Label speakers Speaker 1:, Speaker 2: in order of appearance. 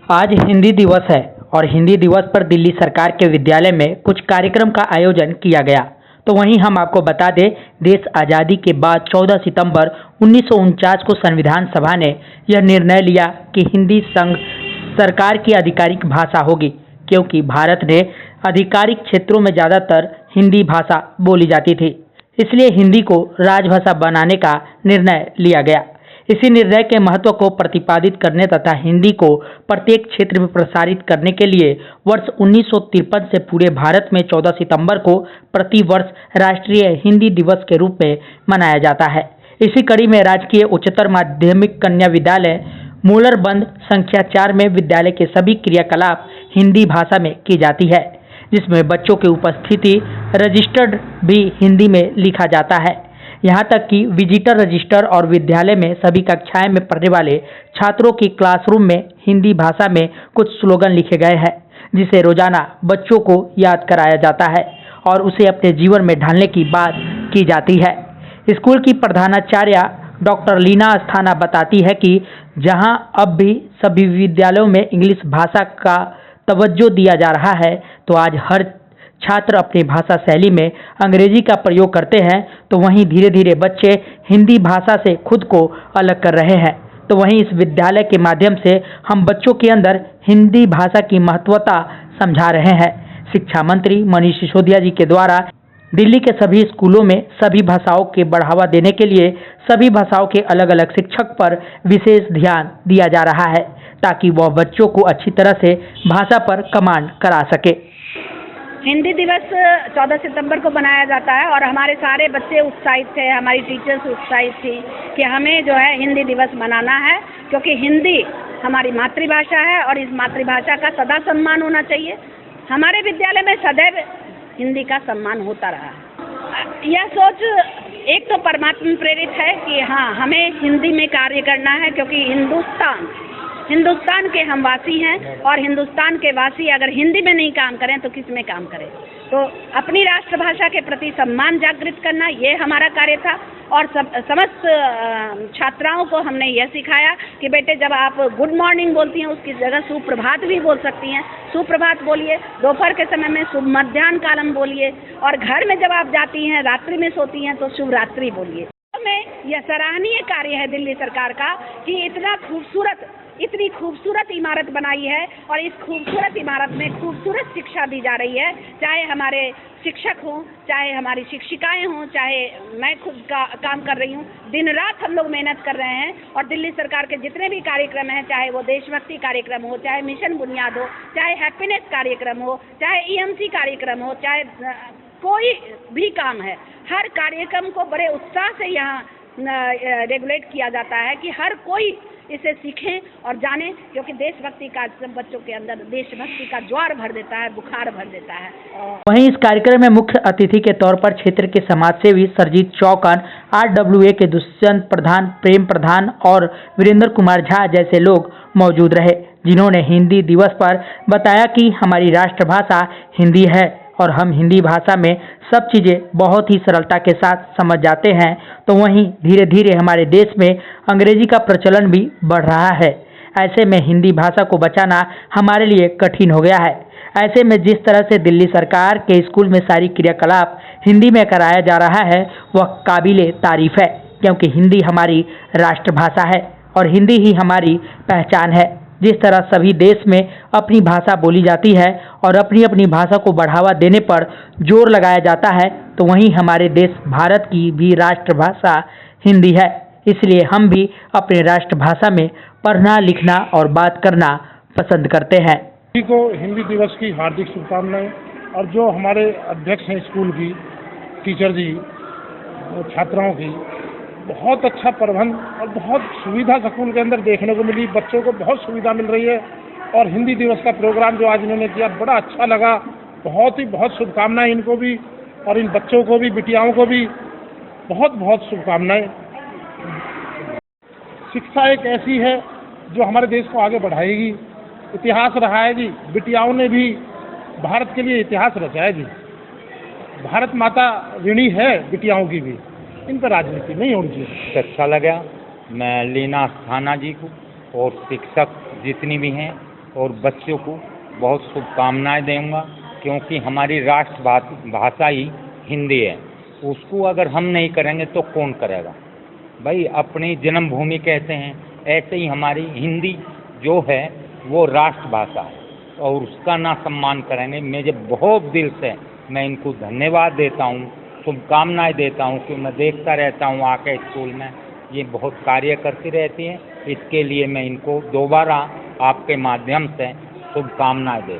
Speaker 1: आज हिंदी दिवस है और हिंदी दिवस पर दिल्ली सरकार के विद्यालय में कुछ कार्यक्रम का आयोजन किया गया। तो वहीं हम आपको बता दें, देश आज़ादी के बाद 14 सितंबर 1949 को संविधान सभा ने यह निर्णय लिया कि हिंदी संघ सरकार की आधिकारिक भाषा होगी, क्योंकि भारत ने आधिकारिक क्षेत्रों में ज़्यादातर हिंदी भाषा बोली जाती थी। इसलिए हिंदी को राजभाषा बनाने का निर्णय लिया गया। इसी निर्णय के महत्व को प्रतिपादित करने तथा हिंदी को प्रत्येक क्षेत्र में प्रसारित करने के लिए वर्ष 1953 से पूरे भारत में 14 सितंबर को प्रति वर्ष राष्ट्रीय हिंदी दिवस के रूप में मनाया जाता है। इसी कड़ी में राजकीय उच्चतर माध्यमिक कन्या विद्यालय मूलरबंद संख्या 4 में विद्यालय के सभी क्रियाकलाप हिंदी भाषा में की जाती है, जिसमें बच्चों की उपस्थिति रजिस्टर्ड भी हिंदी में लिखा जाता है। यहाँ तक कि विजिटर रजिस्टर और विद्यालय में सभी कक्षाएं में पढ़ने वाले छात्रों की क्लासरूम में हिंदी भाषा में कुछ स्लोगन लिखे गए हैं, जिसे रोजाना बच्चों को याद कराया जाता है और उसे अपने जीवन में ढालने की बात की जाती है। स्कूल की प्रधानाचार्य डॉक्टर लीना अस्थाना बताती है कि जहां अब भी सभी विद्यालयों में इंग्लिश भाषा का तवज्जो दिया जा रहा है, तो आज हर छात्र अपनी भाषा शैली में अंग्रेजी का प्रयोग करते हैं, तो वहीं धीरे धीरे बच्चे हिंदी भाषा से खुद को अलग कर रहे हैं। तो वहीं इस विद्यालय के माध्यम से हम बच्चों के अंदर हिंदी भाषा की महत्वता समझा रहे हैं। शिक्षा मंत्री मनीष सिसोदिया जी के द्वारा दिल्ली के सभी स्कूलों में सभी भाषाओं के बढ़ावा देने के लिए सभी भाषाओं के अलग अलग शिक्षक पर विशेष ध्यान दिया जा रहा है, ताकि वह बच्चों को अच्छी तरह से भाषा पर कमांड करा सके।
Speaker 2: हिंदी दिवस 14 सितंबर को मनाया जाता है और हमारे सारे बच्चे उत्साहित थे, हमारी टीचर्स उत्साहित थी कि हमें जो है हिंदी दिवस मनाना है, क्योंकि हिंदी हमारी मातृभाषा है और इस मातृभाषा का सदा सम्मान होना चाहिए। हमारे विद्यालय में सदैव हिंदी का सम्मान होता रहा। यह सोच एक तो परमात्मा प्रेरित है कि हाँ, हमें हिंदी में कार्य करना है, क्योंकि हिंदुस्तान के हम वासी हैं और हिंदुस्तान के वासी अगर हिंदी में नहीं काम करें तो किस में काम करें। तो अपनी राष्ट्रभाषा के प्रति सम्मान जागृत करना ये हमारा कार्य था। और समस्त छात्राओं को हमने यह सिखाया कि बेटे, जब आप गुड मॉर्निंग बोलती हैं उसकी जगह सुप्रभात भी बोल सकती हैं। सुप्रभात बोलिए, दोपहर के समय में शुभ मध्याह्न कालम बोलिए, और घर में जब आप जाती हैं, रात्रि में सोती हैं, तो शुभ रात्रि बोलिए। में यह सराहनीय कार्य है दिल्ली सरकार का कि इतनी खूबसूरत इमारत बनाई है और इस खूबसूरत इमारत में खूबसूरत शिक्षा दी जा रही है। चाहे हमारे शिक्षक हों, चाहे हमारी शिक्षिकाएं हों, चाहे मैं खुद काम कर रही हूँ, दिन रात हम लोग मेहनत कर रहे हैं। और दिल्ली सरकार के जितने भी कार्यक्रम हैं, चाहे वो देशभक्ति कार्यक्रम हो, चाहे मिशन बुनियाद हो, चाहे हैप्पीनेस कार्यक्रम हो, चाहे EMC कार्यक्रम हो, चाहे कोई भी काम है, हर कार्यक्रम को बड़े उत्साह से यहाँ रेगुलेट किया जाता है कि हर कोई इसे सीखें और जाने, क्योंकि देशभक्ति का सब बच्चों के अंदर देशभक्ति का ज्वार भर देता है, बुखार भर देता है।
Speaker 1: वहीं इस कार्यक्रम में मुख्य अतिथि के तौर पर क्षेत्र के समाजसेवी सरजीत चौकान, RWA के दुष्यंत प्रधान, प्रेम प्रधान और वीरेंद्र कुमार झा जैसे लोग मौजूद रहे, जिन्होंने हिंदी दिवस पर बताया कि हमारी राष्ट्रभाषा हिंदी है और हम हिंदी भाषा में सब चीज़ें बहुत ही सरलता के साथ समझ जाते हैं। तो वहीं धीरे धीरे हमारे देश में अंग्रेजी का प्रचलन भी बढ़ रहा है। ऐसे में हिंदी भाषा को बचाना हमारे लिए कठिन हो गया है। ऐसे में जिस तरह से दिल्ली सरकार के स्कूल में सारी क्रियाकलाप हिंदी में कराया जा रहा है, वह काबिले तारीफ है, क्योंकि हिंदी हमारी राष्ट्रभाषा है और हिंदी ही हमारी पहचान है। जिस तरह सभी देश में अपनी भाषा बोली जाती है और अपनी अपनी भाषा को बढ़ावा देने पर जोर लगाया जाता है, तो वहीं हमारे देश भारत की भी राष्ट्रभाषा हिंदी है। इसलिए हम भी अपनी राष्ट्रभाषा में पढ़ना, लिखना और बात करना पसंद करते हैं।
Speaker 3: सभी को हिंदी दिवस की हार्दिक शुभकामनाएं। और जो हमारे अध्यक्ष हैं स्कूल की, टीचर जी, छात्राओं की बहुत अच्छा प्रबंध और बहुत सुविधा स्कूल के अंदर देखने को मिली। बच्चों को बहुत सुविधा मिल रही है और हिंदी दिवस का प्रोग्राम जो आज इन्होंने किया बड़ा अच्छा लगा। बहुत शुभकामनाएं इनको भी और इन बच्चों को भी, बिटियाओं को भी बहुत शुभकामनाएं। शिक्षा एक ऐसी है जो हमारे देश को आगे बढ़ाएगी। इतिहास रहा है जी, बिटियाओं ने भी भारत के लिए इतिहास रचा है जी। भारत माता ऋणी है बिटियाओं की भी, इन पर राजनीति नहीं होनी चाहिए।
Speaker 4: अच्छा लगा। मैं लीना अस्थाना जी को और शिक्षक जितनी भी हैं और बच्चों को बहुत शुभकामनाएं दूंगा, क्योंकि हमारी राष्ट्र भाषा ही हिंदी है। उसको अगर हम नहीं करेंगे तो कौन करेगा भाई। अपनी जन्मभूमि कहते हैं, ऐसे ही हमारी हिंदी जो है वो राष्ट्रभाषा है, और उसका ना सम्मान करेंगे। मुझे बहुत दिल से मैं इनको धन्यवाद देता हूँ, शुभकामनाएं देता हूँ कि मैं देखता रहता हूँ आके स्कूल में ये बहुत कार्य करती रहती है। इसके लिए मैं इनको दोबारा आपके माध्यम से शुभकामनाएं देता हूँ।